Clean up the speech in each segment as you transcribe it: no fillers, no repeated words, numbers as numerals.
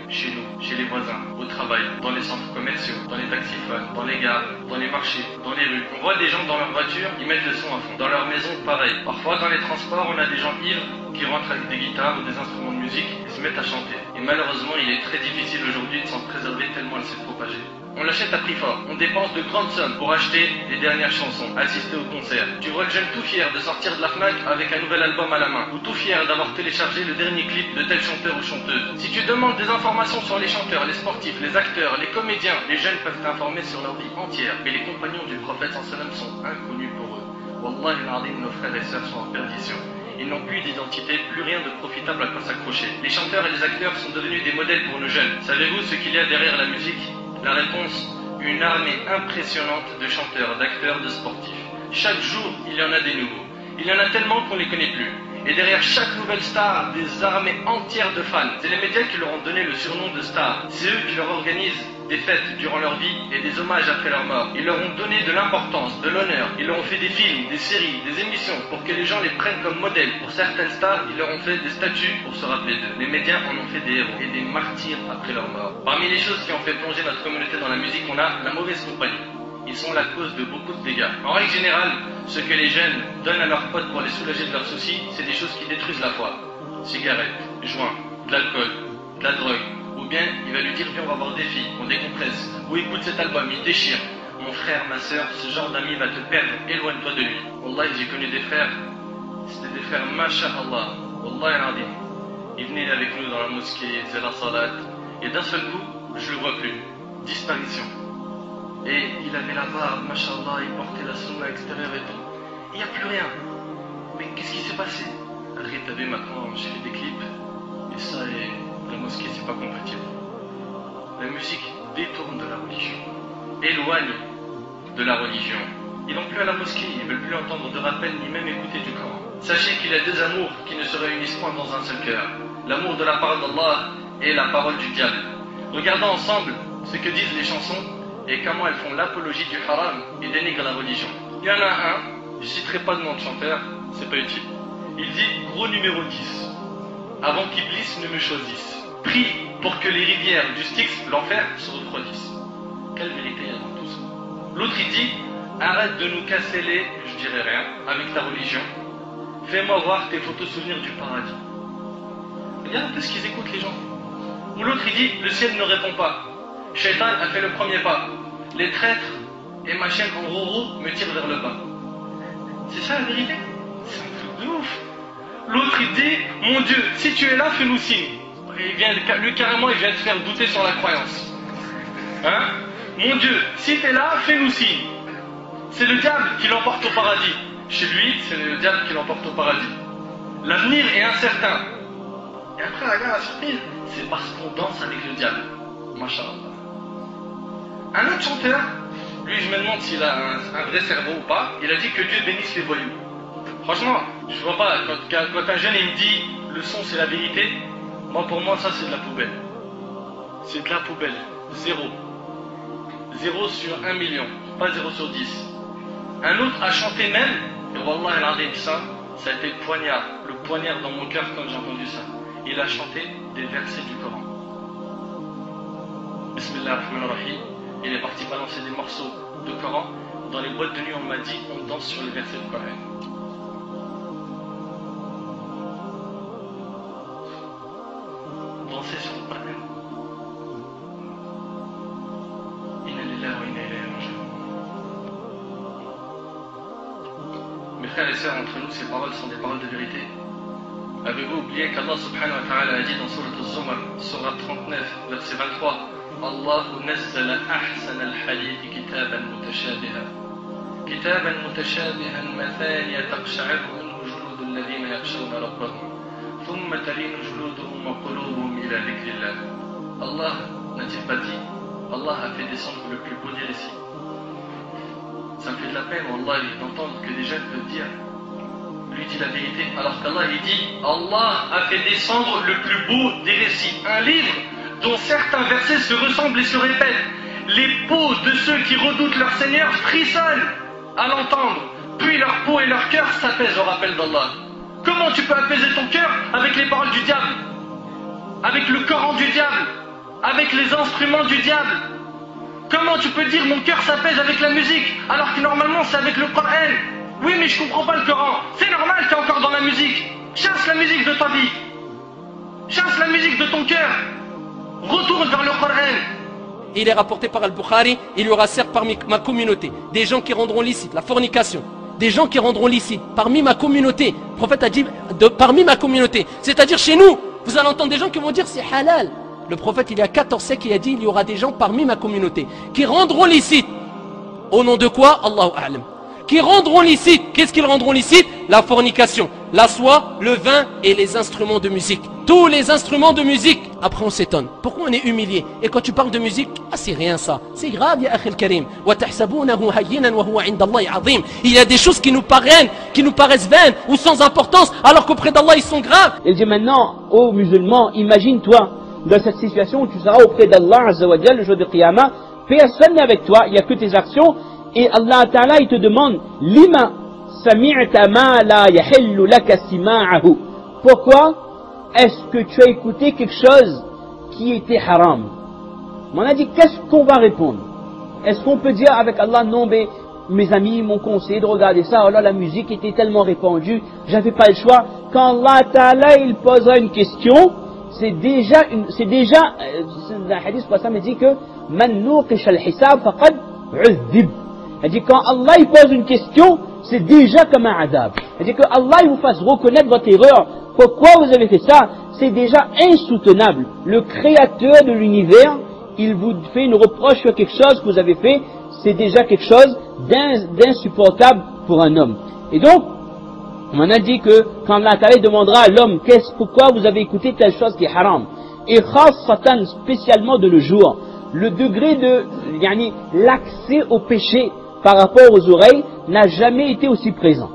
chez nous, chez les voisins, au travail, dans les centres commerciaux, dans les taxiphones, dans les gares, dans les marchés, dans les rues. On voit des gens dans leur voiture, ils mettent le son à fond. Dans leur maison, pareil. Parfois, dans les transports, on a des gens ivres qui rentrent avec des guitares ou des instruments de musique et se mettent à chanter. Et malheureusement, il est très difficile aujourd'hui de s'en préserver tellement elle s'est propagée. On l'achète à prix fort, on dépense de grandes sommes pour acheter les dernières chansons, assister au concert. Tu vois le jeune tout fier de sortir de la FNAC avec un nouvel album à la main, ou tout fier d'avoir téléchargé le dernier clip de tel chanteur ou chanteuse. Si tu demandes des informations sur les chanteurs, les sportifs, les acteurs, les comédiens, les jeunes peuvent t'informer sur leur vie entière, mais les compagnons du prophète sallam sont inconnus pour eux. Wallahi al-azim, nos frères et sœurs sont en perdition. Ils n'ont plus d'identité, plus rien de profitable à quoi s'accrocher. Les chanteurs et les acteurs sont devenus des modèles pour nos jeunes. Savez-vous ce qu'il y a derrière la musique? La réponse, une armée impressionnante de chanteurs, d'acteurs, de sportifs. Chaque jour, il y en a des nouveaux. Il y en a tellement qu'on ne les connaît plus. Et derrière chaque nouvelle star, des armées entières de fans. C'est les médias qui leur ont donné le surnom de star. C'est eux qui leur organisent des fêtes durant leur vie et des hommages après leur mort. Ils leur ont donné de l'importance, de l'honneur. Ils leur ont fait des films, des séries, des émissions pour que les gens les prennent comme modèles. Pour certaines stars, ils leur ont fait des statues pour se rappeler d'eux. Les médias en ont fait des héros et des martyrs après leur mort. Parmi les choses qui ont fait plonger notre communauté dans la musique, on a la mauvaise compagnie. Ils sont la cause de beaucoup de dégâts. En règle générale, ce que les jeunes donnent à leurs potes pour les soulager de leurs soucis, c'est des choses qui détruisent la foi. Cigarettes, joints, de l'alcool, de la drogue. Ou bien, il va lui dire, viens, on va voir des filles, on décompresse. Ou écoute cet album, il déchire. Mon frère, ma soeur, ce genre d'ami va te perdre, éloigne-toi de lui. Wallah, j'ai connu des frères, c'était des frères, masha'Allah, Wallah al-azim. Ils venaient avec nous dans la mosquée, ils faisaient la salat, et d'un seul coup, je le vois plus. Disparition. Et il avait la barbe, masha'Allah, il portait la sunna extérieure et tout. Il n'y a plus rien. Mais qu'est-ce qui s'est passé? Après, t'as vu, maintenant, j'ai fait des clips, et ça, et la mosquée, c'est pas compatible. La musique détourne de la religion, éloigne de la religion. Ils n'ont plus à la mosquée, ils ne veulent plus entendre de rappel, ni même écouter du Coran. Sachez qu'il y a deux amours qui ne se réunissent point dans un seul cœur. L'amour de la parole d'Allah et la parole du diable. Regardons ensemble ce que disent les chansons et comment elles font l'apologie du haram et dénigrent la religion. Il y en a un, je ne citerai pas de nom de chanteur, c'est pas utile. Il dit gros numéro 10, avant qu'Iblis ne me choisisse. Prie pour que les rivières du Styx, l'enfer, se refroidissent. Quelle vérité il y a dans tout ça? L'autre il dit, arrête de nous casser les, je dirais rien, avec ta religion. Fais-moi voir tes photos souvenirs du paradis. Regarde un peu ce qu'ils écoutent les gens. Ou l'autre il dit, le ciel ne répond pas. Shaitan a fait le premier pas. Les traîtres et ma chaîne en roro me tirent vers le bas. C'est ça la vérité? C'est un truc de ouf. L'autre il dit, mon Dieu, si tu es là, fais-nous signe. Et lui carrément il vient de faire douter sur la croyance. Hein? Mon Dieu, si tu es là, fais-nous signe. C'est le diable qui l'emporte au paradis. Chez lui, c'est le diable qui l'emporte au paradis. L'avenir est incertain. Et après, regarde la surprise, c'est parce qu'on danse avec le diable. Masha'Allah. Un autre chanteur, lui je me demande s'il a un vrai cerveau ou pas, il a dit que Dieu bénisse les voyous. Franchement, je vois pas, quand un jeune il me dit le son c'est la vérité, moi pour moi ça c'est de la poubelle. C'est de la poubelle. Zéro. 0 sur 1 million, pas 0 sur 10. Un autre a chanté même, et Wallah al-azim ça a été le poignard dans mon cœur quand j'ai entendu ça. Il a chanté des versets du Coran. Bismillah ar-Rahman ar-Rahim. Il est parti balancer des morceaux de Coran. Dans les boîtes de nuit, on m'a dit, on danse sur les versets du Coran. Danser sur le Coran. Mes frères et sœurs, entre nous, ces paroles sont des paroles de vérité. Avez-vous oublié qu'Allah subhanahu wa ta'ala a dit dans Surat al-Zumar, Surat 39, verset 23, Allahu nazzala ahsan al-hadith kitaban mutashabihan mathaniya taqsha'irru minhu juludu alladhina yakhshawna rabbahum thumma talinu juluduhum wa qulubuhum ila dhikrillah. Allah n'a-t-il pas dit, Allah a fait descendre le plus beau des récits. Ça me fait de la peine, Wallah, d'entendre que des jeunes peuvent dire, lui dit la vérité, alors qu'Allah il dit, Allah a fait descendre le plus beau des récits, un livre dont certains versets se ressemblent et se répètent. Les peaux de ceux qui redoutent leur Seigneur frissonnent à l'entendre, puis leur peau et leur cœur s'apaisent au rappel d'Allah. Comment tu peux apaiser ton cœur avec les paroles du diable, avec le Coran du diable? avec les instruments du diable. Comment tu peux dire mon cœur s'apaise avec la musique alors que normalement c'est avec le Coran? Oui mais je comprends pas le Coran. C'est normal, t'es encore dans la musique. Chasse la musique de ta vie. Chasse la musique de ton cœur. Retourne vers le Coran. Il est rapporté par Al-Bukhari, il y aura certes parmi ma communauté des gens qui rendront licite la fornication, des gens qui rendront licite parmi ma communauté. Le prophète a dit parmi ma communauté, c'est-à-dire chez nous. Vous allez entendre des gens qui vont dire c'est halal. Le prophète il y a 14 siècles il a dit il y aura des gens parmi ma communauté qui rendront licite. Au nom de quoi? Allahu a'lam. Qui rendront licite. Qu'est-ce qu'ils rendront licite? La fornication, la soie, le vin et les instruments de musique. Tous les instruments de musique. Après on s'étonne. Pourquoi on est humilié? Et quand tu parles de musique, ah c'est rien ça. C'est grave ya akhi al-karim. Il y a des choses qui nous paraissent vaines ou sans importance alors qu'auprès d'Allah ils sont graves. Il dit maintenant aux musulmans, imagine-toi dans cette situation où tu seras auprès d'Allah Azza wa Jal le jour de Qiyamah, personne n'est avec toi, il n'y a que tes actions. Et Allah Ta'ala il te demande Lima sami'ta ma la yahillu laka sima'ahu. Pourquoi est-ce que tu as écouté quelque chose qui était haram? On a dit qu'est-ce qu'on va répondre? Est-ce qu'on peut dire avec Allah non mais mes amis m'ont conseillé de regarder ça, oh là la musique était tellement répandue, j'avais pas le choix. Quand Allah Ta'ala il posera une question, c'est déjà un hadith pour ça me dit que man nuqish al-hisab faqad uzdib. Elle dit quand Allah il pose une question, c'est déjà comme un adab. Elle dit que Allah il vous fasse reconnaître votre erreur. Pourquoi vous avez fait ça? C'est déjà insoutenable. Le créateur de l'univers, il vous fait une reproche sur quelque chose que vous avez fait, c'est déjà quelque chose d'insupportable pour un homme. Et donc, on a dit que quand Allah demandera à l'homme pourquoi vous avez écouté telle chose qui est haram, et Satan spécialement de le jour, le degré de l'accès au péché par rapport aux oreilles n'a jamais été aussi présent.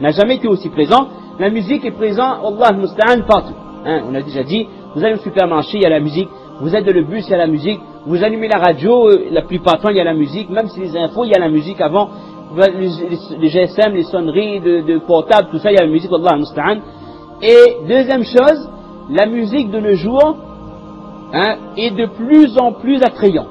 N'a jamais été aussi présent. La musique est présente, Allah al-Musta'an, partout. On a déjà dit, vous allez au supermarché, il y a la musique, vous êtes dans le bus, il y a la musique, vous allumez la radio, la plupart du temps il y a la musique, même si les infos, il y a la musique avant, les GSM, les sonneries de portable, tout ça, il y a la musique, Allah al-Musta'an. Et deuxième chose, la musique de nos jours est de plus en plus attrayante.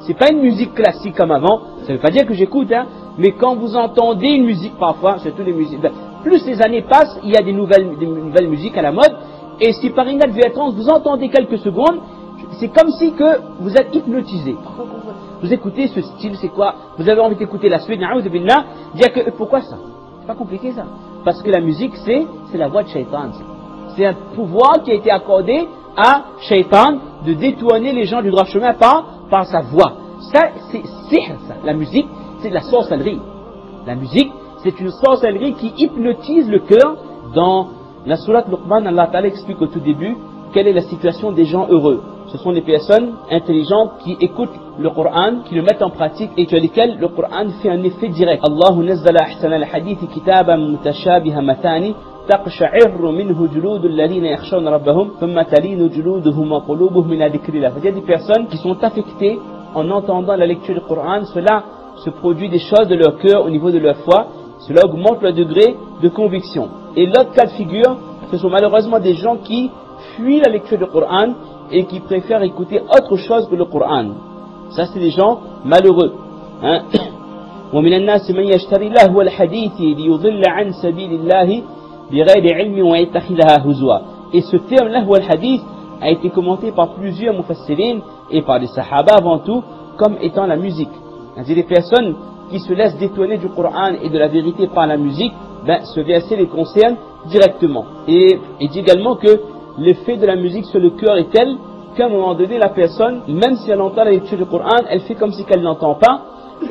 C'est pas une musique classique comme avant, ça veut pas dire que j'écoute, mais quand vous entendez une musique parfois, surtout les musiques, plus les années passent, il y a des nouvelles musiques à la mode, et si par inadvertance vous entendez quelques secondes, c'est comme si que vous êtes hypnotisé. Vous écoutez ce style, c'est quoi? Vous avez envie d'écouter la suite, dire que pourquoi ça? C'est pas compliqué ça. Parce que la musique c'est la voix de Shaitan. C'est un pouvoir qui a été accordé à Shaitan de détourner les gens du droit chemin par sa voix. Ça, c'est ça. La musique, c'est de la sorcellerie. La musique, c'est une sorcellerie qui hypnotise le cœur. Dans la sourate Luqman, Allah Ta'ala explique au tout début quelle est la situation des gens heureux. Ce sont des personnes intelligentes qui écoutent le Coran, qui le mettent en pratique et sur lesquelles le Coran fait un effet direct. Allahu nazzala ahsana al-hadithi kitaban mutashabiha mathani taqsha'irru minhu juludul ladhina yakhshawna rabbahum thumma talinu juluduhum wa qulubuhum min dhikrillah. Il y a des personnes qui sont affectées en entendant la lecture du Coran, cela se produit des choses de leur cœur au niveau de leur foi, cela augmente leur degré de conviction. Et l'autre cas de figure, ce sont malheureusement des gens qui fuient la lecture du Coran et qui préfèrent écouter autre chose que le Coran. Ça c'est des gens malheureux. ومن الناس من يشتري لهو الحديث ليضل عن سبيل الله بغير علم ويتخذها هزوا. Et ce terme lahwa al-hadith a été commenté par plusieurs mufassirin et par les sahaba avant tout comme étant la musique. C'est des personnes qui se laissent détourner du Coran et de la vérité par la musique, ce verset les concerne directement. Et il dit également que l'effet de la musique sur le cœur est tel qu'à un moment donné la personne, même si elle entend la lecture du Coran, elle fait comme si elle n'entend pas,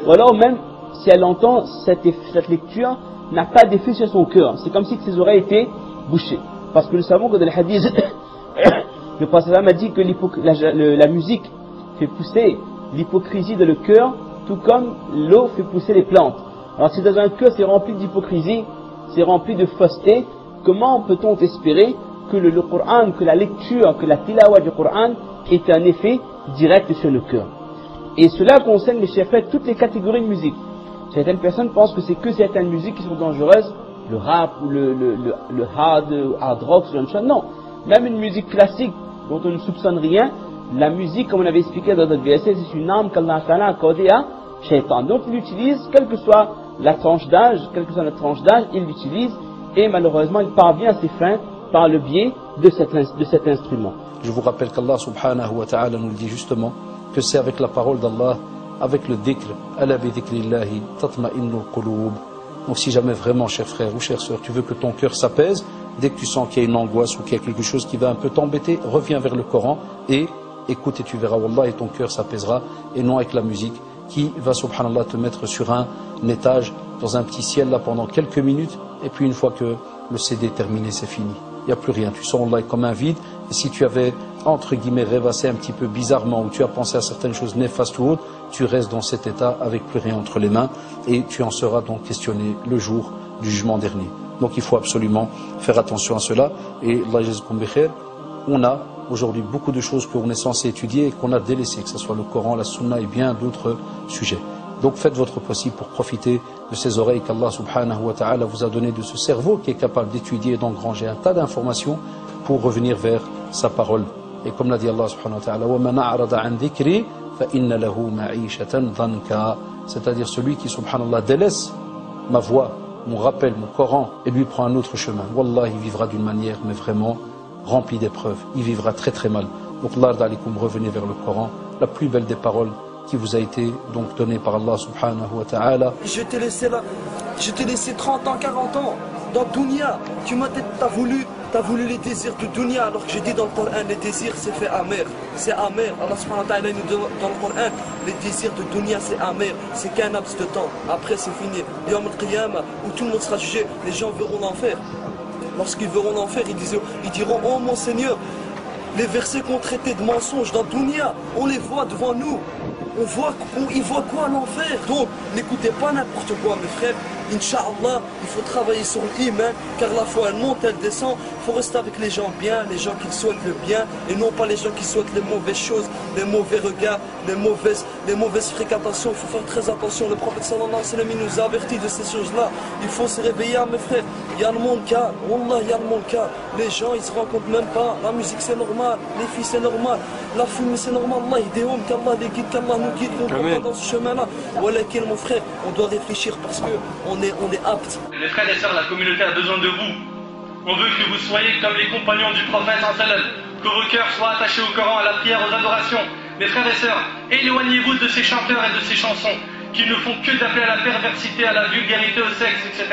ou alors même si elle entend cette lecture n'a pas d'effet sur son cœur. C'est comme si ses oreilles étaient bouchées. Parce que nous savons que dans le hadith, le prophète a dit que la musique fait pousser l'hypocrisie dans le cœur, tout comme l'eau fait pousser les plantes. Alors si dans un cœur c'est rempli d'hypocrisie, c'est rempli de fausseté, comment peut-on espérer que le Coran, que la lecture, que la tilawa du Coran ait un effet direct sur le cœur? Et cela concerne, mes chers frères, toutes les catégories de musique. Certaines personnes pensent que c'est que certaines musiques qui sont dangereuses, le rap ou le hard rock, ce genre de choses. Non, même une musique classique dont on ne soupçonne rien, la musique, comme on avait expliqué dans notre verset, c'est une arme qu'Allah Ta'ala a accordée à Shaitan. Donc il l'utilise, quelle que soit la tranche d'âge, il l'utilise et malheureusement il parvient à ses fins par le biais de cet instrument. Je vous rappelle qu'Allah subhanahu wa ta'ala nous dit justement que c'est avec la parole d'Allah, avec le dhikr, ala bi dhikrillahi tatma'innul qulub. Donc si jamais vraiment, cher frère ou chère sœur, tu veux que ton cœur s'apaise, dès que tu sens qu'il y a une angoisse ou qu'il y a quelque chose qui va un peu t'embêter, reviens vers le Coran et écoute et tu verras, wallah, et ton cœur s'apaisera, et non avec la musique qui va, subhanallah, te mettre sur un étage, dans un petit ciel là pendant quelques minutes, et puis une fois que le CD est terminé, c'est fini. Il n'y a plus rien, tu sens Allah comme un vide, et si tu avais, entre guillemets, rêvassé un petit peu bizarrement, ou tu as pensé à certaines choses néfastes ou autres, tu restes dans cet état avec plus rien entre les mains, et tu en seras donc questionné le jour du jugement dernier. Donc il faut absolument faire attention à cela, et Allah yazkoum bi khair, on a aujourd'hui beaucoup de choses qu'on est censé étudier et qu'on a délaissées, que ce soit le Coran, la Sunna et bien d'autres sujets. Donc faites votre possible pour profiter de ces oreilles qu'Allah subhanahu wa ta'ala vous a donné, de ce cerveau qui est capable d'étudier et d'engranger un tas d'informations pour revenir vers sa parole. Et comme l'a dit Allah subhanahu wa ta'ala, وَمَنْ أَعْرَضَ عَنْ ذِكْرِي فَإِنَّ لَهُ مَعِيشَةً ضَنْكًا, c'est-à-dire celui qui subhanallah délaisse ma voix, mon rappel, mon Coran, et lui prend un autre chemin. Wallah, il vivra d'une manière mais vraiment remplie d'épreuves. Il vivra très très mal. Donc Allah d'alikum, revenez vers le Coran, la plus belle des paroles qui vous a été donc donnée par Allah subhanahu wa ta'ala. Je t'ai laissé là, je t'ai laissé 30 ans, 40 ans dans Dunya. T'as voulu les désirs de Dunya, alors que j'ai dit dans le Coran, les désirs c'est fait amer. C'est amer. Allah subhanahu wa ta'ala nous dit dans le Coran, les désirs de Dunya c'est amer. C'est qu'un laps de temps. Après c'est fini. Yawm al-Qiyamah, où tout le monde sera jugé, les gens verront l'enfer. Lorsqu'ils verront l'enfer, ils diront, oh mon Seigneur, les versets qu'on traitait de mensonges dans Dunya, on les voit devant nous. Ils voient quoi l'enfer? Donc n'écoutez pas n'importe quoi mes frères. Inch'Allah, il faut travailler sur l'iman, car la foi elle monte, elle descend. Il faut rester avec les gens bien, les gens qui souhaitent le bien, et non pas les gens qui souhaitent les mauvaises choses, les mauvais regards, les mauvaises fréquentations. Il faut faire très attention. Le prophète sallallahu alayhi wa sallam nous a avertis de ces choses-là. Il faut se réveiller, mes frères. Il y a le monde calme, wallah, il y a le monde calme. Les gens ils se rencontrent même pas. La musique c'est normal, les filles c'est normal, la fumée c'est normal. Allah idéhom, qu'Allah les guide, qu'Allah nous guide, qu'on ne pas dans ce chemin-là. Voilà quel mon frère, on doit réfléchir parce que on est apte. Les frères et sœurs, la communauté a besoin de vous. On veut que vous soyez comme les compagnons du prophète sallam, que vos cœurs soient attachés au Coran, à la prière, aux adorations. Mes frères et sœurs, éloignez-vous de ces chanteurs et de ces chansons qui ne font que d'appeler à la perversité, à la vulgarité, au sexe, etc.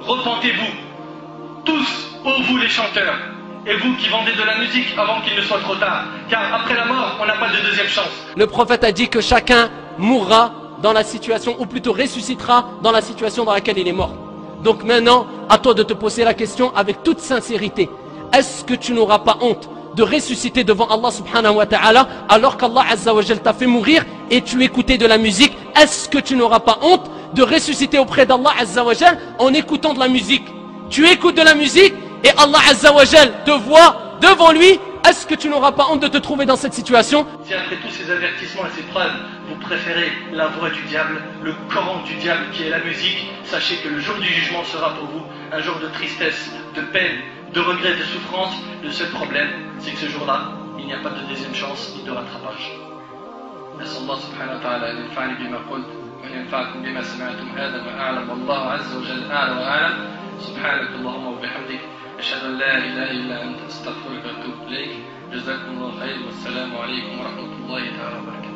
Repentez-vous, tous, ô vous les chanteurs, et vous qui vendez de la musique avant qu'il ne soit trop tard, car après la mort, on n'a pas de deuxième chance. Le prophète a dit que chacun mourra dans la situation, ou plutôt ressuscitera dans la situation dans laquelle il est mort. Donc maintenant, à toi de te poser la question avec toute sincérité. Est-ce que tu n'auras pas honte de ressusciter devant Allah subhanahu wa ta'ala alors qu'Allah azza wa jal t'a fait mourir et tu écoutais de la musique? Est-ce que tu n'auras pas honte de ressusciter auprès d'Allah azza wa jal en écoutant de la musique? Tu écoutes de la musique et Allah azza wa jal te voit devant lui. Est-ce que tu n'auras pas honte de te trouver dans cette situation? Si après tous ces avertissements et ces preuves, vous préférez la voix du diable, le Coran du diable qui est la musique, sachez que le jour du jugement sera pour vous un jour de tristesse, de peine, de regret, de souffrance. Le seul problème, c'est que ce jour-là, il n'y a pas de deuxième chance ni de rattrapage. نسأل الله سبحانه وتعالى أن ينفعني بما قلت وأن ينفعكم بما سمعتم. هذا ما أعلم والله عز وجل أعلى وأعلم. سبحانك اللهم وبحمدك أشهد أن لا إله إلا أنت أستغفرك وأتوب إليك. جزاكم الله خير والسلام عليكم ورحمة الله تعالى وبركاته.